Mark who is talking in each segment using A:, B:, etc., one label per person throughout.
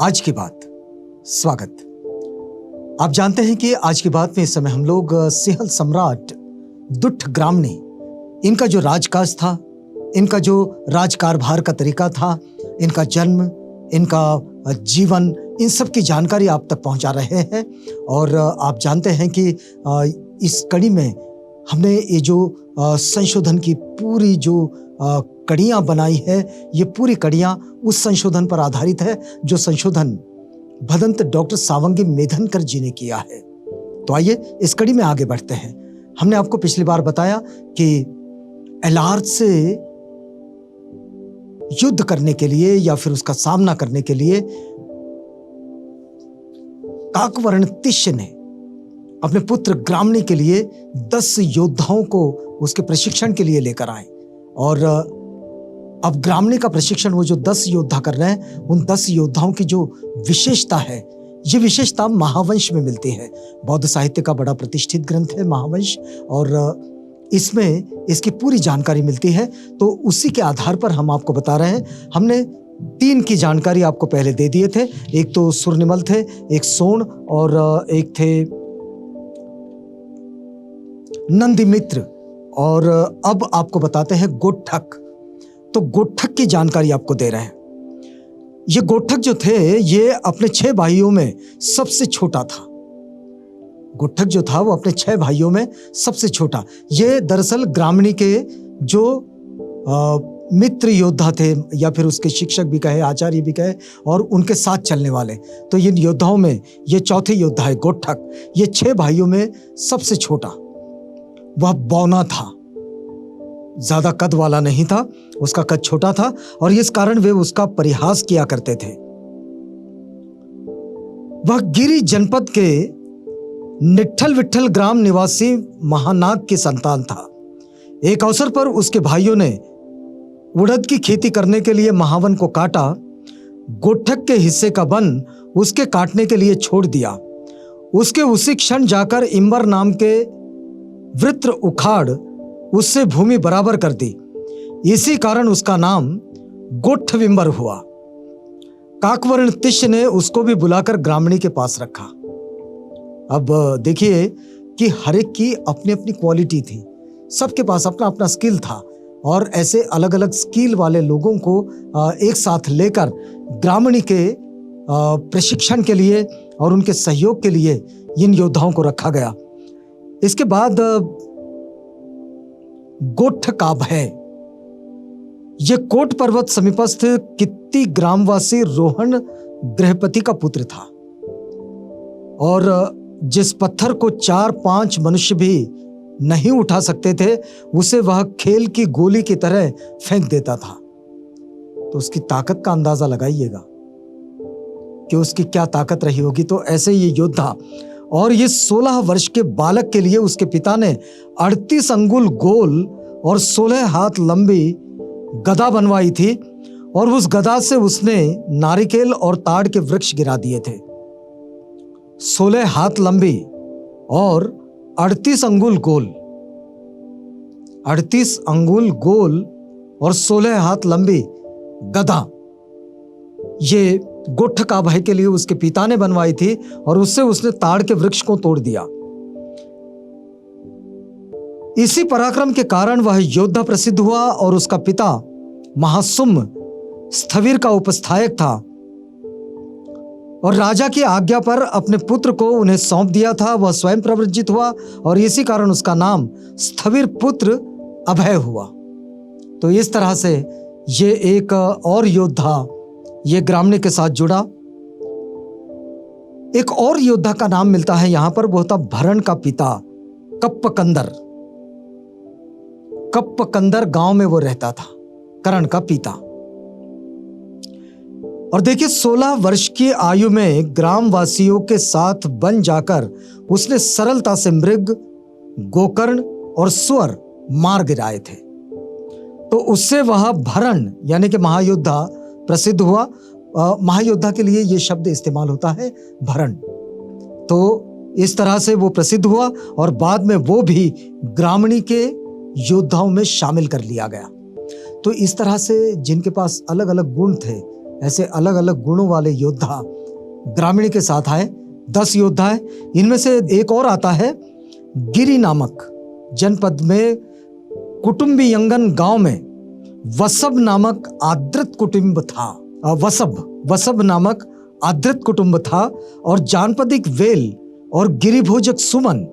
A: आज की बात। स्वागत। आप जानते हैं कि आज की बात में इस समय हम लोग सिंहल सम्राट दुष्ट ग्रामणी, इनका जो राजकाज था, इनका जो राजकारभार का तरीका था, इनका जन्म, इनका जीवन, इन सब की जानकारी आप तक पहुंचा रहे हैं। और आप जानते हैं कि इस कड़ी में हमने ये जो संशोधन की पूरी जो कड़ियाँ बनाई है, ये पूरी कड़ियाँ उस संशोधन पर आधारित है जो संशोधन भदंत डॉक्टर सावंगी मेधनकर जी ने किया है। तो आइए इस कड़ी में आगे बढ़ते हैं। हमने आपको पिछली बार बताया कि एलार्च से युद्ध करने के लिए या फिर उसका सामना करने के लिए काकवर्ण तिष्य ने अपने पुत्र ग्रामणी के लिए 10 योद्धाओं को उसके प्रशिक्षण के लिए लेकर आए। और अब ग्रामणी का प्रशिक्षण वो जो 10 योद्धा कर रहे हैं, उन 10 योद्धाओं की जो विशेषता है, ये विशेषता महावंश में मिलती है। बौद्ध साहित्य का बड़ा प्रतिष्ठित ग्रंथ है महावंश, और इसमें इसकी पूरी जानकारी मिलती है। तो उसी के आधार पर हम आपको बता रहे हैं। हमने 3 की जानकारी आपको पहले दे दिए थे। एक तो सुरनिमल थे, एक सोण और एक थे नंदीमित्र, और अब आपको बताते हैं गोठक। तो गोठक की जानकारी आपको दे रहे हैं। ये गोठक जो थे, ये अपने 6 भाइयों में सबसे छोटा था। गोठक जो था वो अपने 6 भाइयों में सबसे छोटा। ये दरअसल ग्रामणी के जो मित्र योद्धा थे, या फिर उसके शिक्षक भी कहे, आचार्य भी कहे, और उनके साथ चलने वाले। तो इन योद्धाओं में ये चौथे योद्धा है गोठक। ये 6 भाइयों में सबसे छोटा। वह बौना था, ज्यादा कद वाला नहीं था, उसका कद छोटा था, और इस कारण वे उसका परिहास किया करते थे। वह गिरि जनपद के निट्ठल विट्ठल ग्राम निवासी महानाग की संतान था। एक अवसर पर उसके भाइयों ने उड़द की खेती करने के लिए महावन को काटा। गोठक के हिस्से का वन उसके काटने के लिए छोड़ दिया। उसके उसी क्षण जाकर इंबर नाम के वृत्र उखाड़ उससे भूमि बराबर कर दी। इसी कारण उसका नाम गोठविंबर हुआ। काकवर्ण तिष्य ने उसको भी बुलाकर ग्रामणी के पास रखा। अब देखिए कि हर एक की अपनी अपनी क्वालिटी थी, सबके पास अपना अपना स्किल था, और ऐसे अलग अलग स्किल वाले लोगों को एक साथ लेकर ग्रामणी के प्रशिक्षण के लिए और उनके सहयोग के लिए इन योद्धाओं को रखा गया। इसके बाद गोठकाभ है। यह कोट पर्वत समीपस्थ कित्ती ग्रामवासी रोहन गृहपति का पुत्र था, और जिस पत्थर को 4-5 मनुष्य भी नहीं उठा सकते थे, उसे वह खेल की गोली की तरह फेंक देता था। तो उसकी ताकत का अंदाजा लगाइएगा कि उसकी क्या ताकत रही होगी। तो ऐसे ये योद्धा, और ये 16 वर्ष के बालक के लिए उसके पिता ने 38 अंगुल गोल और 16 हाथ लंबी गदा बनवाई थी, और उस गदा से उसने नारिकेल और ताड़ के वृक्ष गिरा दिए थे। 16 हाथ लंबी और 38 अंगुल गोल, 38 अंगुल गोल और 16 हाथ लंबी गदा, ये गोठकाभ के लिए उसके पिता ने बनवाई थी, और उससे उसने ताड़ के वृक्ष को तोड़ दिया। इसी पराक्रम के कारण वह योद्धा प्रसिद्ध हुआ, और उसका पिता महासुम स्थविर का उपस्थायक था, और राजा की आज्ञा पर अपने पुत्र को उन्हें सौंप दिया था। वह स्वयं प्रव्रजित हुआ, और इसी कारण उसका नाम स्थविर पुत्र अभय हुआ। तो इस तरह से ये एक और योद्धा ये ग्रामणी के साथ जुड़ा। एक और योद्धा का नाम मिलता है यहां पर, वो था भरण का पिता कप्पकंदर। कप्पकंदर गांव में वो रहता था, कर्ण का पिता। और देखिए 16 वर्ष की आयु में ग्रामवासियों के साथ बन जाकर उसने सरलता से मृग, गोकर्ण और सुअर मार गिराए थे। तो उससे वह भरण यानी कि महायोद्धा प्रसिद्ध हुआ। महायोद्धा के लिए यह शब्द इस्तेमाल होता है भरण। तो इस तरह से वो प्रसिद्ध हुआ, और बाद में वो भी ग्रामणी के योद्धाओं में शामिल कर लिया गया। तो इस तरह से जिनके पास अलग अलग गुण थे, ऐसे अलग अलग गुणों वाले योद्धा ग्रामीण के साथ आए। 10 योद्धा है। इनमें से एक और आता है गिरी नामक जनपद में कुटुम्बियंगन गांव में वसब नामक आदृत कुटुंब था। वसब नामक आदृत कुटुंब था और जानपदिक वेल और गिरिभोजक सुमन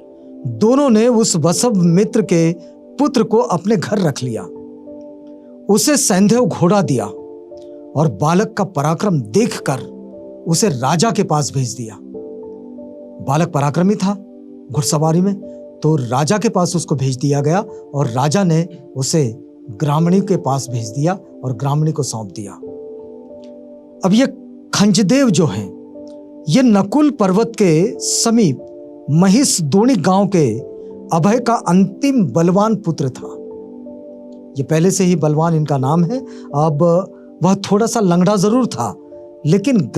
A: दोनों ने उस वसब मित्र के पुत्र को अपने घर रख लिया। उसे सैंधव घोड़ा दिया और बालक का पराक्रम देखकर उसे राजा के पास भेज दिया। बालक पराक्रमी था घुड़सवारी में, तो राजा के पास उसको भेज दिया गया और राजा ने उसे ग्रामणी के पास भेज दिया और ग्रामणी को सौंप दिया। अब ये खंजदेव जो हैं, ये नकुल पर्वत के समीप महिष दोणी गांव के अभय का अंतिम बलवान पुत्र था। ये पहले से ही बलवान इनका नाम है। अब वह थोड़ा सा लंगड़ा जरूर था, लेकिन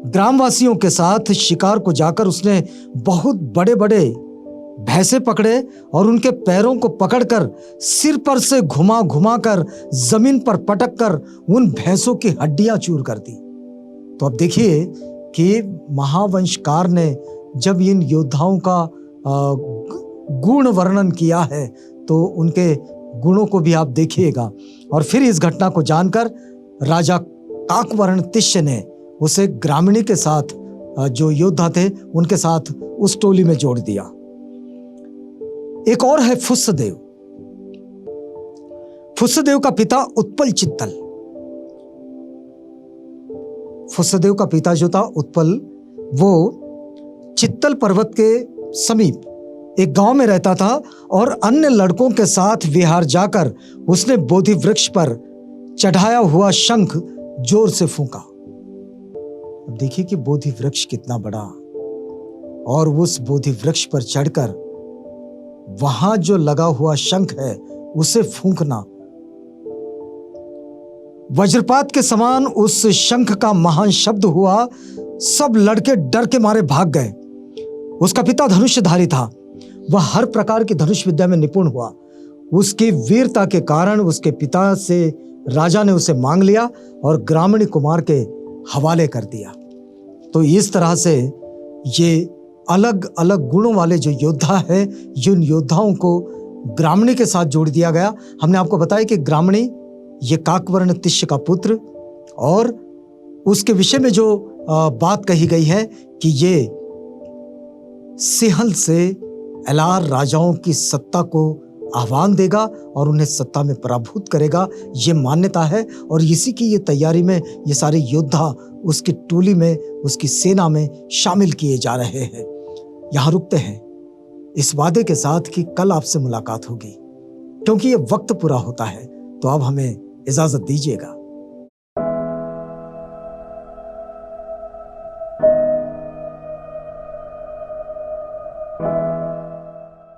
A: ग्रामवासियों के साथ शिकार को जाकर उसने बहुत बड़े बड़े भैंसे पकड़े और उनके पैरों को पकड़कर सिर पर से घुमा घुमा कर जमीन पर पटक कर उन भैंसों की हड्डियां चूर कर दी। तो अब देखिए कि महावंशकार ने जब इन योद्धाओं का गुण वर्णन किया है तो उनके गुणों को भी आप देखिएगा। और फिर इस घटना को जानकर राजा काकवर्ण तिष्य ने उसे ग्रामणी के साथ, जो योद्धा थे उनके साथ उस टोली में जोड़ दिया। एक और है फुस्सदेव। फुस्सदेव का पिता उत्पल चित्तल। फुस्सदेव का पिता जो था उत्पल, वो चित्तल पर्वत के समीप एक गांव में रहता था और अन्य लड़कों के साथ विहार जाकर उसने बोधि वृक्ष पर चढ़ाया हुआ शंख जोर से फूंका। अब देखिए कि बोधि वृक्ष कितना बड़ा, और उस बोधि वृक्ष पर चढ़कर वहां जो लगा हुआ शंख है उसे फूंकना। वज्रपात के समान उस शंख का महान शब्द हुआ। सब लड़के डर के मारे भाग गए। उसका पिता धनुषधारी था। वह हर प्रकार की धनुष विद्या में निपुण हुआ। उसकी वीरता के कारण उसके पिता से राजा ने उसे मांग लिया और ग्रामीण कुमार के हवाले कर दिया। तो इस तरह से ये अलग अलग गुणों वाले जो योद्धा है, जिन योद्धाओं को ग्रामणी के साथ जोड़ दिया गया। हमने आपको बताया कि ग्रामणी ये काकवर्ण तिष्य का पुत्र, और उसके विषय में जो बात कही गई है कि ये सिंहल से एलार राजाओं की सत्ता को आह्वान देगा और उन्हें सत्ता में पराभूत करेगा, ये मान्यता है। और इसी की ये तैयारी में ये सारे योद्धा उसकी टोली में, उसकी सेना में शामिल किए जा रहे हैं। यहाँ रुकते हैं इस वादे के साथ कि कल आपसे मुलाकात होगी, क्योंकि ये वक्त पूरा होता है। तो अब हमें इजाजत दीजिएगा।